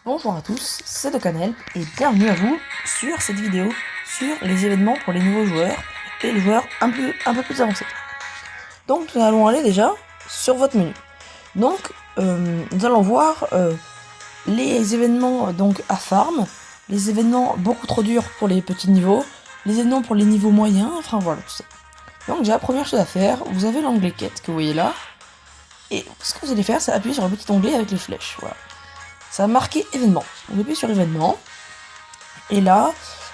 Bonjour à tous, c'est Docanel et bienvenue à vous sur cette vidéo sur les événements pour les nouveaux joueurs et les joueurs un peu plus avancés. Donc nous allons aller déjà sur votre menu. Donc nous allons voir les événements donc à farm, les événements beaucoup trop durs pour les petits niveaux, les événements pour les niveaux moyens, enfin voilà tout ça. Donc déjà première chose à faire, vous avez l'onglet quête que vous voyez là, et ce que vous allez faire c'est appuyer sur le petit onglet avec les flèches, voilà. Ça va marquer événement. Vous appuyez sur événement. Et là,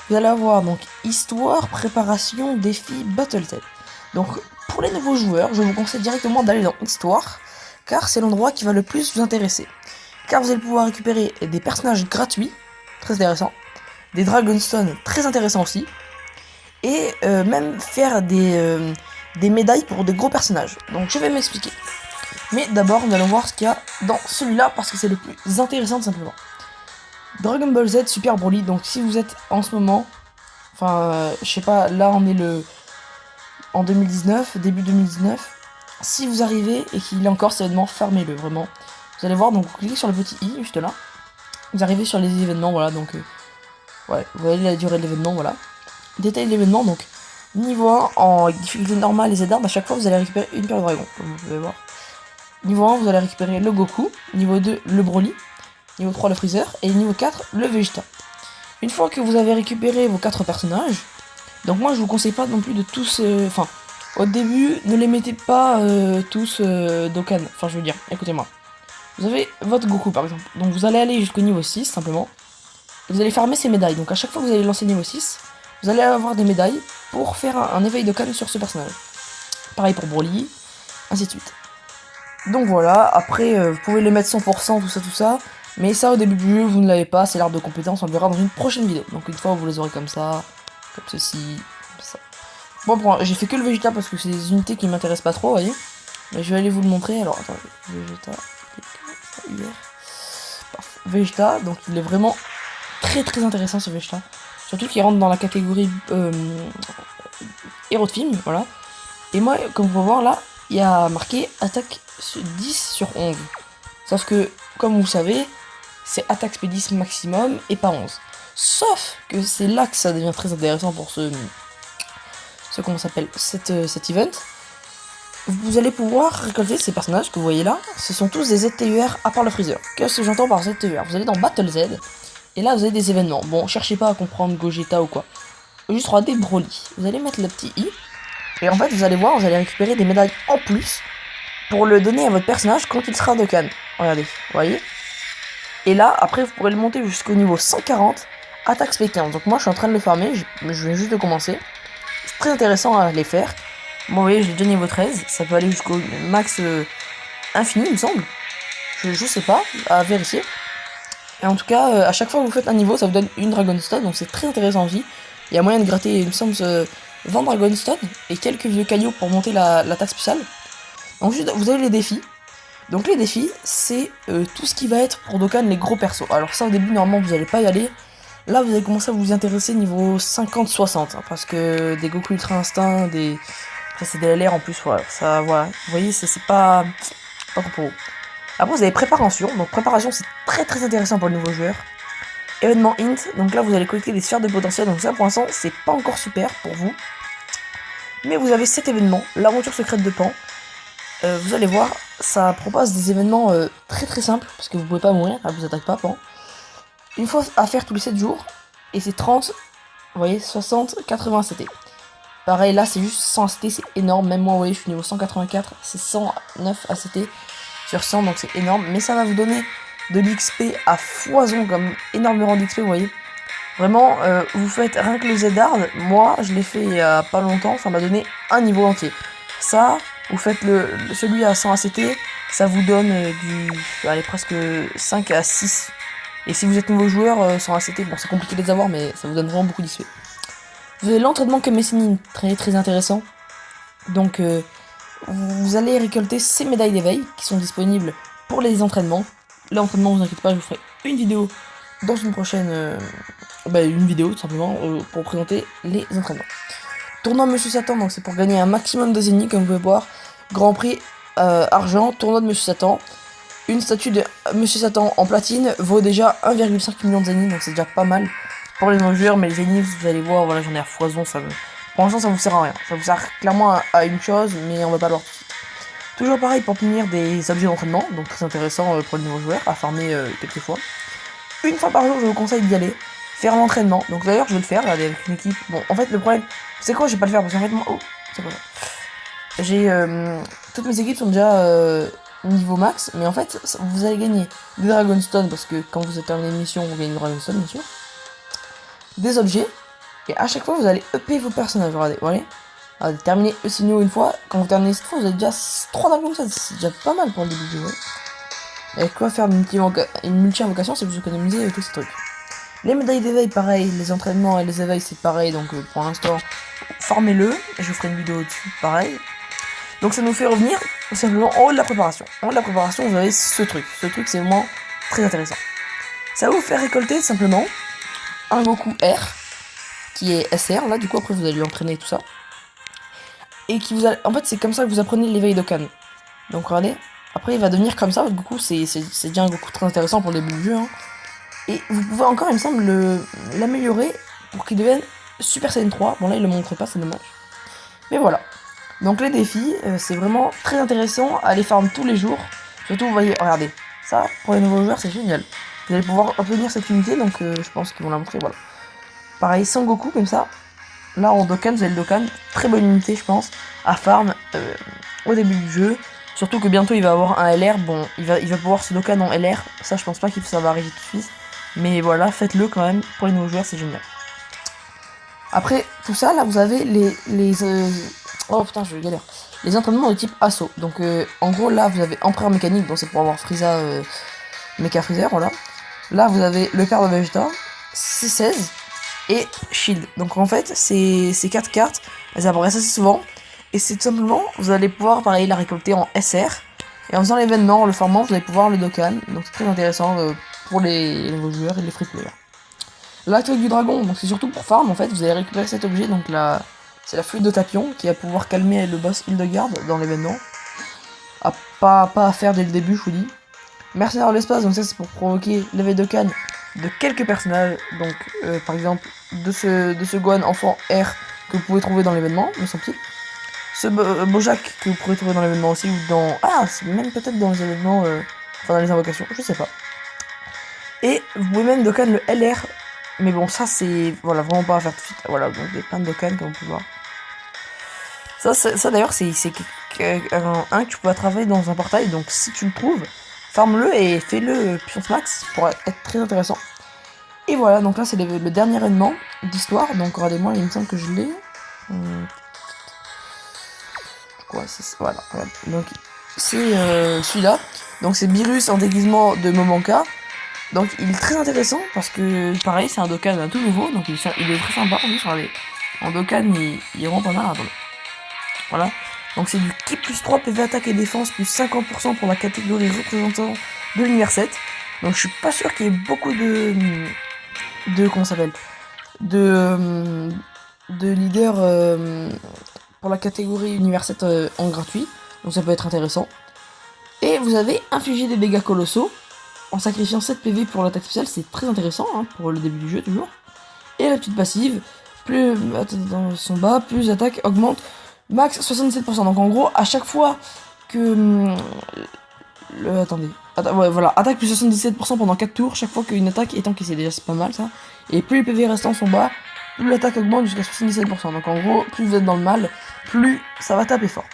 vous allez avoir donc histoire, préparation, défi, BattleTale. Donc pour les nouveaux joueurs, je vous conseille directement d'aller dans histoire, car c'est l'endroit qui va le plus vous intéresser. Car vous allez pouvoir récupérer des personnages gratuits, très intéressants, des Dragonstone très intéressants aussi, et même faire des médailles pour des gros personnages. Donc je vais m'expliquer. Mais d'abord, nous allons voir ce qu'il y a dans celui-là, parce que c'est le plus intéressant tout simplement. Dragon Ball Z Super Broly, donc si vous êtes en ce moment, enfin, je sais pas, là on est en 2019, début 2019, si vous arrivez et qu'il est encore cet événement, farmez-le, vraiment. Vous allez voir, donc vous cliquez sur le petit i, juste là, vous arrivez sur les événements, voilà, donc, ouais, vous voyez la durée de l'événement, voilà. Détail de l'événement, donc, niveau 1, en difficulté normale et Z-Hard, à chaque fois vous allez récupérer une pierre de dragon, comme vous pouvez voir. Niveau 1, vous allez récupérer le Goku. Niveau 2, le Broly. Niveau 3, le Freezer. Et niveau 4, le Vegeta. Une fois que vous avez récupéré vos 4 personnages, donc moi je vous conseille pas non plus de tous... Enfin, au début, ne les mettez pas tous Dokkan. Enfin, je veux dire, écoutez-moi. Vous avez votre Goku par exemple. Donc vous allez aller jusqu'au niveau 6 simplement. Et vous allez farmer ces médailles. Donc à chaque fois que vous allez lancer niveau 6, vous allez avoir des médailles pour faire un éveil Dokkan sur ce personnage. Pareil pour Broly, ainsi de suite. Donc voilà, après vous pouvez les mettre 100%, tout ça, mais ça au début du jeu vous ne l'avez pas, c'est l'arbre de compétence, on le verra dans une prochaine vidéo. Donc une fois vous les aurez comme ça, comme ceci, comme ça. Bon, j'ai fait que le Vegeta parce que c'est des unités qui m'intéressent pas trop, vous voyez. Mais je vais aller vous le montrer, alors attendez, Vegeta, Vegeta, donc il est vraiment très intéressant ce Vegeta. Surtout qu'il rentre dans la catégorie héros de film, voilà. Et moi, comme vous pouvez voir là, il y a marqué attaque 10 sur 11. Sauf que, comme vous savez, c'est attaque speed 10 maximum et pas 11. Sauf que c'est là que ça devient très intéressant pour comment s'appelle, cet event. Vous allez pouvoir récolter ces personnages que vous voyez là. Ce sont tous des ZTUR à part le Freezer. Qu'est-ce que j'entends par ZTUR? Vous allez dans Battle Z, et là vous avez des événements. Bon, cherchez pas à comprendre Gogeta ou quoi. Juste regardez Broly. Vous allez mettre le petit i. Et en fait, vous allez voir, vous allez récupérer des médailles en plus pour le donner à votre personnage quand il sera Dokkan. Regardez, vous voyez. Et là, après, vous pourrez le monter jusqu'au niveau 140, attaque SP15. Donc moi, je suis en train de le farmer, je viens juste de commencer. C'est très intéressant à les faire. Bon, vous voyez, j'ai déjà niveau 13, ça peut aller jusqu'au max infini, il me semble. Je sais pas, à vérifier. Et en tout cas, à chaque fois que vous faites un niveau, ça vous donne une Dragonstone, donc c'est très intéressant aussi. Il y a moyen de gratter, il me semble, 20 Dragonstone et quelques vieux cailloux pour monter l'attaque spéciale. Ensuite, vous avez les défis. Donc les défis, c'est tout ce qui va être pour Dokkan les gros persos. Alors ça, au début, normalement, vous n'allez pas y aller. Là, vous allez commencer à vous intéresser niveau 50-60. Hein, parce que des Goku Ultra Instinct, après c'est des LR en plus, voilà. Ça, voilà. Vous voyez, c'est pas trop pour vous. Après, vous avez préparation. Donc préparation, c'est très intéressant pour le nouveau joueur. Événement int, donc là vous allez collecter des sphères de potentiel, donc ça pour l'instant c'est pas encore super pour vous. Mais vous avez cet événement, l'aventure secrète de Pan. Vous allez voir, ça propose des événements très simples, parce que vous pouvez pas mourir, ça vous attaque pas Pan. Une fois à faire tous les 7 jours, et c'est 30, vous voyez, 60, 80 ACT. Pareil là c'est juste 100 ACT, c'est énorme, même moi vous voyez je suis niveau 184, c'est 109 ACT sur 100, donc c'est énorme, mais ça va vous donner de l'XP à foison, comme énormément d'XP, vous voyez. Vraiment, vous faites rien que le Z-Hard, moi je l'ai fait il y a pas longtemps, ça m'a donné un niveau entier. Ça, vous faites celui à 100 ACT, ça vous donne allez, presque 5 à 6. Et si vous êtes nouveau joueur, 100 ACT, bon c'est compliqué de les avoir, mais ça vous donne vraiment beaucoup d'XP. Vous avez l'entraînement Kamesinin, très intéressant. Donc, vous allez récolter ces médailles d'éveil qui sont disponibles pour les entraînements. L'entraînement, vous inquiétez pas, je vous ferai une vidéo dans une prochaine... une vidéo tout simplement pour présenter les entraînements. Tournoi Monsieur Satan, donc c'est pour gagner un maximum de zéniths comme vous pouvez voir. Grand prix argent, tournoi de Monsieur Satan. Une statue de Monsieur Satan en platine vaut déjà 1,5 million de zéniths, donc c'est déjà pas mal pour les nouveaux joueurs. Mais les zéniths, vous allez voir, voilà, j'en ai à foison, pour l'instant ça vous sert à rien. Ça vous sert clairement à une chose, mais on va pas le voir tout de suite. Toujours pareil pour obtenir des objets d'entraînement, donc très intéressant pour les nouveaux joueurs, à farmer quelques fois. Une fois par jour, je vous conseille d'y aller, faire l'entraînement. Donc d'ailleurs, je vais le faire, regardez, avec une équipe. Bon, en fait, le problème, c'est quoi, je vais pas le faire, parce qu'en fait, moi, oh, c'est quoi ça? J'ai, toutes mes équipes sont déjà niveau max, mais en fait, vous allez gagner des Dragonstone, parce que quand vous êtes terminé une mission, vous gagnez une Dragonstone, bien sûr. Des objets, et à chaque fois, vous allez upper vos personnages, regardez, voilà. Regardez, terminer Eusinio une fois, quand vous terminez cette fois, vous avez déjà 3 Dragonstone, c'est déjà pas mal pour le début du jeu. Et quoi faire une multi-invocation, c'est vous économiser tous ces trucs. Les médailles d'éveil, pareil, les entraînements et les éveils, c'est pareil, donc pour l'instant, farmez-le, et je vous ferai une vidéo dessus, pareil. Donc ça nous fait revenir simplement en haut de la préparation. En haut de la préparation, vous avez ce truc. Ce truc, c'est vraiment très intéressant. Ça va vous faire récolter simplement un Goku R, qui est SR, là, du coup, après vous allez lui entraîner tout ça. Et qui vous a... En fait, c'est comme ça que vous apprenez l'éveil d'Okan. Donc regardez, après il va devenir comme ça, votre Goku, c'est déjà un Goku très intéressant pour le début du jeu. Hein. Et vous pouvez encore, il me semble, l'améliorer pour qu'il devienne Super Saiyan 3. Bon là, il le montre pas, c'est dommage. Mais voilà. Donc les défis, c'est vraiment très intéressant à les farm tous les jours. Surtout, vous voyez, regardez, ça, pour les nouveaux joueurs, c'est génial. Vous allez pouvoir obtenir cette unité, donc je pense qu'ils vont la montrer, voilà. Pareil, sans Goku, comme ça. Là, en Dokkan, vous avez le Dokkan. Très bonne unité, je pense, à farm au début du jeu. Surtout que bientôt, il va avoir un LR. Bon, il va pouvoir se Dokkan en LR. Ça, je pense pas que ça va arriver tout de suite. Mais voilà, faites-le quand même. Pour les nouveaux joueurs, c'est génial. Après tout ça, là, vous avez oh putain, je galère. Les entraînements de type assaut. Donc, en gros, là, vous avez Empereur mécanique. Donc, c'est pour avoir Frieza, Mecha Freezer, voilà. Là, vous avez le quart de Vegeta, C16 et Shield. Donc, en fait, ces 4 cartes, elles apparaissent assez souvent. Et c'est tout simplement, vous allez pouvoir, pareil, la récolter en SR. Et en faisant l'événement, en le formant, vous allez pouvoir le Dokkan. Donc, c'est très intéressant pour les nouveaux joueurs et les free players. Là, truc du dragon, donc c'est surtout pour farm en fait, vous allez récupérer cet objet, donc là, c'est la flûte de Tapion qui va pouvoir calmer le boss Hildegarde dans l'événement. Pas à faire dès le début, je vous dis. Mercenaire de l'espace, donc ça c'est pour provoquer l'éveil de Cannes de quelques personnages, donc par exemple de ce Gohan enfant R que vous pouvez trouver dans l'événement, me semble-t-il. Ce Bojack que vous pourrez trouver dans l'événement aussi, ou dans... Ah, c'est même peut-être dans les événements, enfin dans les invocations, je sais pas. Et vous pouvez même Dokkan le LR. Mais bon, ça c'est voilà, vraiment pas à faire tout de suite. Voilà, donc il y a plein de Dokkan comme on peut voir. Ça d'ailleurs, c'est un que tu peux travailler dans un portail. Donc si tu le trouves, farme-le et fais-le puissance max pour être très intéressant. Et voilà, donc là c'est le dernier événement d'histoire. Donc regardez-moi, il me semble que je l'ai. Quoi, voilà. Donc c'est celui-là. Donc c'est Beerus en déguisement de Momonka. Donc il est très intéressant parce que pareil c'est un Dokkan tout nouveau, donc il est très sympa en plus. Regardez, en Dokkan il est vraiment pas mal. Attendez. Voilà, donc c'est du Ki plus 3 PV attaque et défense plus 50% pour la catégorie représentant de l'univers 7. Donc je suis pas sûr qu'il y ait beaucoup de comment ça s'appelle, de leaders pour la catégorie univers 7 en gratuit, donc ça peut être intéressant. Et vous avez infligé des dégâts colossaux en sacrifiant 7 PV pour l'attaque spéciale, c'est très intéressant hein, pour le début du jeu toujours. Et la petite passive, plus son bas, plus l'attaque augmente max 77%. Donc en gros, à chaque fois que ouais, voilà, attaque plus 77% pendant 4 tours, chaque fois qu'une attaque est encaissée, déjà c'est pas mal ça. Et plus les PV restants sont bas, plus l'attaque augmente jusqu'à 77%. Donc en gros, plus vous êtes dans le mal, plus ça va taper fort.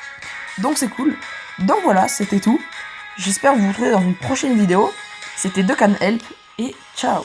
Donc c'est cool. Donc voilà, c'était tout. J'espère vous retrouver dans une prochaine vidéo. C'était Dokkan Help et ciao.